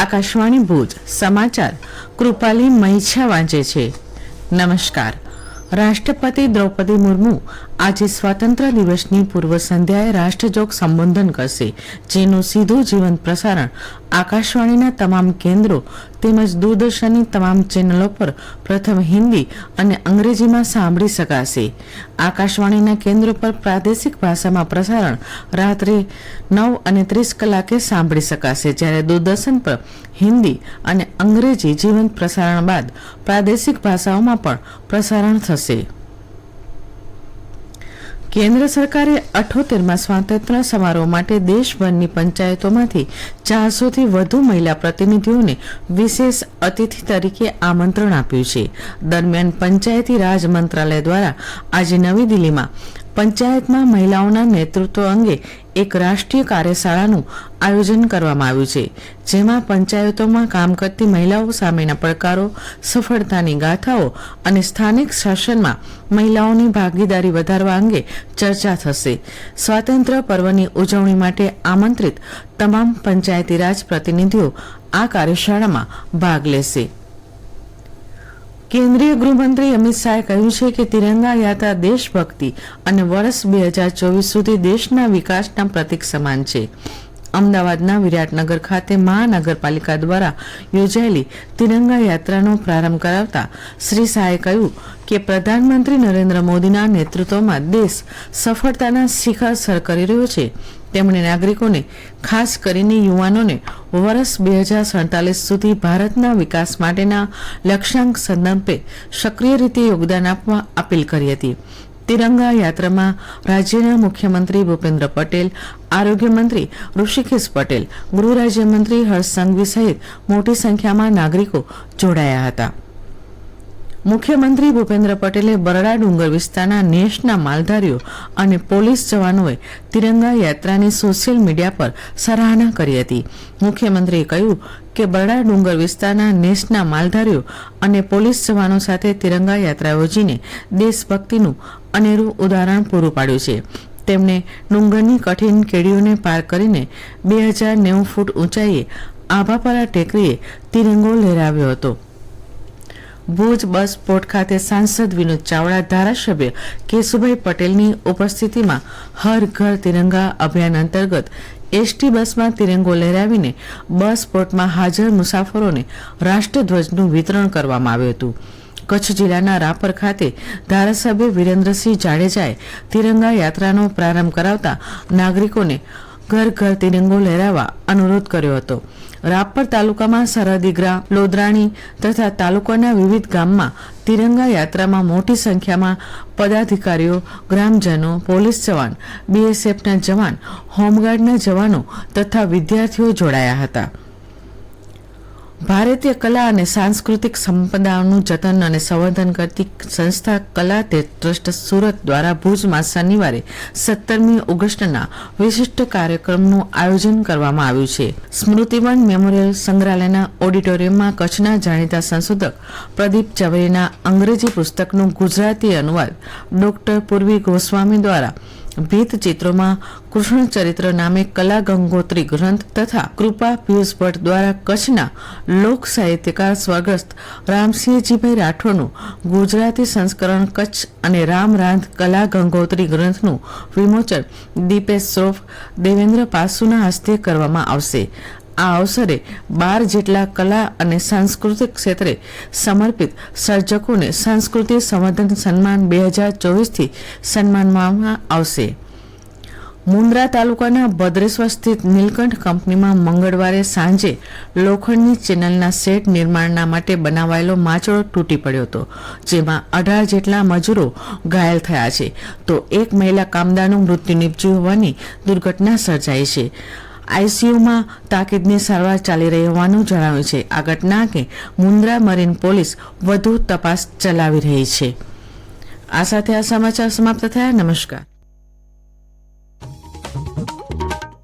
આકાશવાણી ભુજ સમાચાર કૃપાલી મૈછા વાંચે છે. નમસ્કાર. રાષ્ટ્રપતિ દ્રૌપદી મુર્મુ આજે સ્વાતંત્ર્ય દિવસની પૂર્વ સંધ્યાએ રાષ્ટ્રજોગ સંબોધન કરશે, જેનું સીધું જીવંત પ્રસારણ આકાશવાણીના તમામ કેન્દ્રો તેમજ દૂરદર્શનની તમામ ચેનલો પર પ્રથમ હિન્દી અને અંગ્રેજીમાં સાંભળી શકાશે. આકાશવાણીના કેન્દ્રો પર પ્રાદેશિક ભાષામાં પ્રસારણ રાત્રે 9:30 સાંભળી શકાશે, જ્યારે દૂરદર્શન પર હિન્દી અને અંગ્રેજી જીવંત પ્રસારણ બાદ પ્રાદેશિક ભાષાઓમાં પણ પ્રસારણ થશે. કેન્દ્ર સરકારે 78માં સ્વાતંત્ર્ય સમારોહ માટે દેશભરની પંચાયતોમાંથી 400થી વધુ મહિલા પ્રતિનિધિઓને વિશેષ અતિથિ તરીકે આમંત્રણ આપ્યું છે. દરમિયાન પંચાયતી રાજ મંત્રાલય દ્વારા આજે નવી દિલ્હીમાં પંચાયતમાં મહિલાઓના નેતૃત્વ અંગે એક રાષ્ટ્રીય કાર્યશાળાનું આયોજન કરવામાં આવ્યું છે, જેમાં પંચાયતોમાં કામ કરતી મહિલાઓ સામેના પડકારો, સફળતાની ગાથાઓ અને સ્થાનિક શાસનમાં મહિલાઓની ભાગીદારી વધારવા અંગે ચર્ચા થશે. સ્વાતંત્ર્ય પર્વની ઉજવણી માટે આમંત્રિત તમામ પંચાયતી રાજ પ્રતિનિધિઓ આ કાર્યશાળામાં ભાગ લેશે. કેન્દ્રીય ગૃહમંત્રી અમિત શાહે કહ્યું છે કે તિરંગા યાત્રા દેશભક્તિ અને વર્ષ 2024 સુધી દેશના વિકાસના પ્રતીક સમાન છે. અમદાવાદના વિરાટનગર ખાતે મહાનગરપાલિકા દ્વારા યોજાયેલી તિરંગા યાત્રાનો પ્રારંભ કરાવતા શ્રી શાહે કહ્યું કે પ્રધાનમંત્રી નરેન્દ્ર મોદીના નેતૃત્વમાં દેશ સફળતાના શિખર સર કરી રહ્યો છે. તેમણે નાગરિકોને, ખાસ કરીને યુવાનોને વર્ષ 2047 સુધી ભારતના વિકાસ માટેના લક્ષ્યાંક સંદર્ભે સક્રિય રીતે યોગદાન આપવા અપીલ કરી હતી. તિરંગા યાત્રામાં રાજ્યના મુખ્યમંત્રી ભૂપેન્દ્ર પટેલ, આરોગ્ય મંત્રી ઋષિકેશ પટેલ, ગૃહ રાજ્યમંત્રી હર્ષ સંઘવી સહિત મોટી સંખ્યામાં નાગરિકો જોડાયા હતા. મુખ્યમંત્રી ભૂપેન્દ્ર પટેલે બરડા ડુંગર વિસ્તારના નેશના માલધારીઓ અને પોલીસ જવાનોએ તિરંગા યાત્રાની સોશિયલ મીડિયા પર સરાહના કરી હતી. મુખ્યમંત્રીએ કહ્યું કે બરડા ડુંગર વિસ્તારના નેશના માલધારીઓ અને પોલીસ જવાનો સાથે તિરંગા યાત્રા યોજીને દેશભક્તિનું અનેરું ઉદાહરણ પૂરું પાડ્યું છે. તેમણે ડુંગરની કઠિન કેડીઓને પાર કરીને 2090 ફૂટ ઊંચાઈએ આભાપરા ટેકરીએ તિરંગો લહેરાવ્યો હતો. ભુજ બસ પોર્ટ ખાતે સાંસદ વિનોદ ચાવડા, ધારાસભ્ય કેશુભાઈ પટેલની ઉપસ્થિતિમાં હર ઘર તિરંગા અભિયાન અંતર્ગત એસટી બસમાં તિરંગો લહેરાવીને બસ પોર્ટમાં હાજર મુસાફરોને રાષ્ટ્રધ્વજનું વિતરણ કરવામાં આવ્યું હતું. કચ્છ જિલ્લાના રાપર ખાતે ધારાસભ્ય વિરેન્દ્રસિંહ જાડેજાએ તિરંગા યાત્રાનો પ્રારંભ કરાવતા નાગરિકોને ઘર ઘર તિરંગો લહેરાવવા અનુરોધ કર્યો હતો. રાપર તાલુકામાં સરહદી ગ્રામ લોદરાણી તથા તાલુકાના વિવિધ ગામમાં તિરંગા યાત્રામાં મોટી સંખ્યામાં પદાધિકારીઓ, ગ્રામજનો, પોલીસ જવાન, બીએસએફના જવાન, હોમગાર્ડના જવાનો તથા વિદ્યાર્થીઓ જોડાયા હતા. ભારતીય કલા અને સાંસ્કૃતિક સંપદાઓનું જતન અને સંવર્ધન કરતી સંસ્થા કલા ટ્રસ્ટ સુરત દ્વારા ભુજમાં શનિવારે 17મી ઓગસ્ટના વિશિષ્ટ કાર્યક્રમનું આયોજન કરવામાં આવ્યું છે. સ્મૃતિવન મેમોરિયલ સંગ્રહાલયના ઓડિટોરિયમમાં કચ્છના જાણીતા સંશોધક પ્રદીપ ઝવેરીના અંગ્રેજી પુસ્તકનું ગુજરાતી અનુવાદ ડોક્ટર પૂર્વી ગોસ્વામી દ્વારા ભીત ચિત્રોમાં કૃષ્ણ ચરિત્ર નામે કલા ગંગોત્રી ગ્રંથ તથા કૃપા પિયુષ ભટ્ટ દ્વારા કચ્છના લોક સાહિત્યકાર સ્વર્ગસ્થ રામસિંહજીભાઈ રાઠોડનું ગુજરાતી સંસ્કરણ કચ્છ અને રામ રાંધ કલા ગંગોત્રી ગ્રંથનું વિમોચન દીપેશ શ્રોફ દેવેન્દ્ર પાસુના હસ્તે કરવામાં આવશે. આ અવસરે 12 જેટલા કલા અને સાંસ્કૃતિક ક્ષેત્રે સમર્પિત સર્જકોને સાંસ્કૃતિક સંવર્ધન સન્માન 2024થી સન્માનવામાં આવશે. મુન્દ્રા તાલુકાના ભદ્રેશ્વર સ્થિત નીલકંઠ કંપનીમાં મંગળવારે સાંજે લોખંડની ચેનલના સેટ નિર્માણના માટે બનાવાયેલો માચડો તૂટી પડ્યો હતો, જેમાં 18 જેટલા મજૂરો ઘાયલ થયા છે, તો એક મહિલા કામદારનું મૃત્યુ નીપજ્યું હોવાની દુર્ઘટના સર્જાઈ છે. આઈસીયુમાં તાકીદની સારવાર ચાલી રહી હોવાનું જણાવ્યું છે. આ ઘટના અંગે મુન્દ્રા મરીન પોલીસ વધુ તપાસ ચલાવી રહી છે. આ સાથે આ સમાચાર સમાપ્ત થયા. નમસ્કાર.